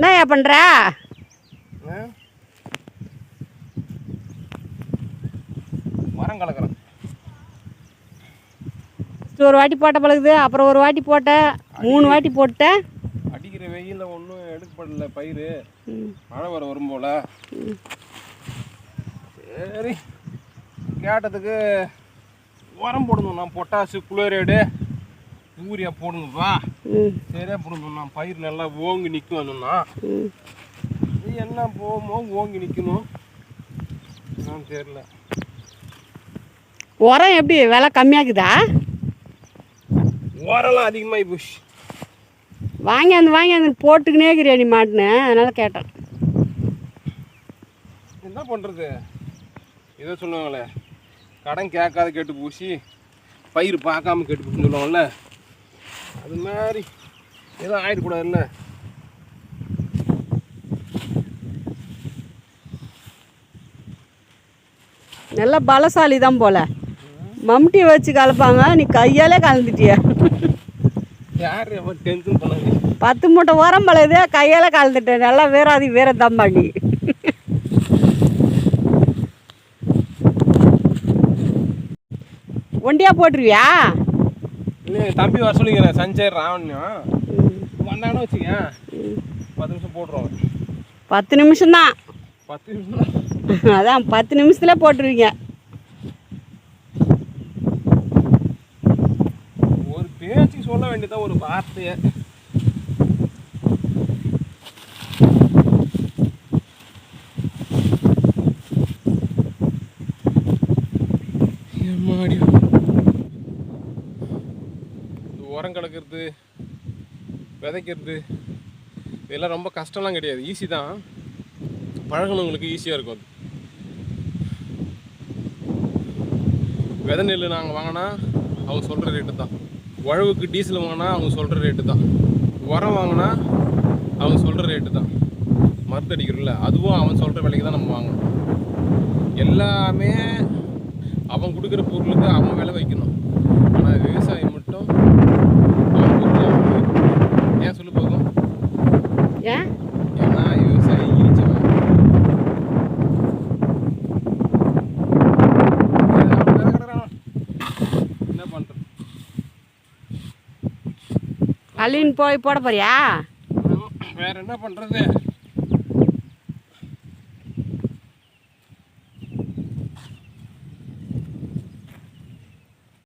என்னய்யா பண்ணுற? மரம் கலக்கிறேன். ஒரு வாட்டி போட்ட பழகுது, அப்புறம் ஒரு வாட்டி போட்ட, 3 வாட்டி போட்ட. அடிக்கிற வெயிலில் ஒன்றும் எடுக்கப்படல பயிர். மழை வரும் போல். சரி கேட்டதுக்கு உரம் போடணும்ண்ணா, பொட்டாசு குளோரைடு யூரியா போடணும்ப்பா. சரியா போடணும்ண்ணா, பயிர் நல்லா ஓங்கி நிற்கணும்ண்ணா. என்ன போகுமோ ஓங்கி நிற்கணும் தெரியல. உரம் எப்படி விலை கம்மியாக்குதா? உரம்லாம் அதிகமாகி போச்சு. வாங்கி போட்டுக்கினே இருக்கிறியா நீ மாட்டுன்னு? அதனால கேட்டேன். என்ன பண்ணுறது, ஏதோ சொல்லுவாங்களே, கடன் கேட்காத கேட்டு பூசி பயிர் பார்க்காம கேட்டு பூசின்னு சொல்லுவாங்கள்ல, அது மாதிரி எதுவும் ஆகிடக்கூடாதுல்ல. நல்லா பலசாலி தான் போல. மம்டி வச்சு கலப்பாங்க, நீ கையாலே கலந்துட்டிய. யார் டென்ஷன் பண்ணாங்க? 10 மூட்டை உரம் பழகுது, கையால் கலந்துட்டேன். நல்லா வேற தம்பா நீ. ஒண்டியா போட்டுருவியா? இல்லை தம்பி வர சொல்லிக்கிறேன், சஞ்சய் ராவண்யம் வந்தாங்கன்னு வச்சுக்க 10 நிமிஷம் போட்டுருவோம். 10 நிமிஷம்தான். 10 நிமிஷம் அதான் 10 நிமிஷத்துல போட்டுருவீங்க. ஒரு பேச்சு சொல்ல வேண்டியதான், ஒரு வார்த்தையை. உரம் கலக்கிறது, விதைக்கிறது இதெல்லாம் ரொம்ப கஷ்டம்லாம் கிடையாது, ஈஸி தான். பழகினவங்களுக்கு ஈஸியாக இருக்கும். அது விதை நெல் நாங்கள் வாங்கினா அவங்க சொல்கிற ரேட்டு தான். உழவுக்கு டீசல் வாங்கினா அவங்க சொல்கிற ரேட்டு தான். உரம் வாங்கினா அவங்க சொல்கிற ரேட்டு தான். மருந்து அடிக்கிறோம்ல, அதுவும் அவன் சொல்கிற விலைக்கு தான் நம்ம வாங்கணும். எல்லாமே அவன் கொடுக்குற பொருளுக்கு அவன் விலை வைக்கணும். ஆனால் விவசாயி மட்டும் அவன் பொருள் ஏன் சொல்லு போகும்? ஏன்னா விவசாயி இழிச்சவன். என்ன பண்ணுறது? அள்ளின்னு போய் போட போறியா? வேற என்ன பண்ணுறது?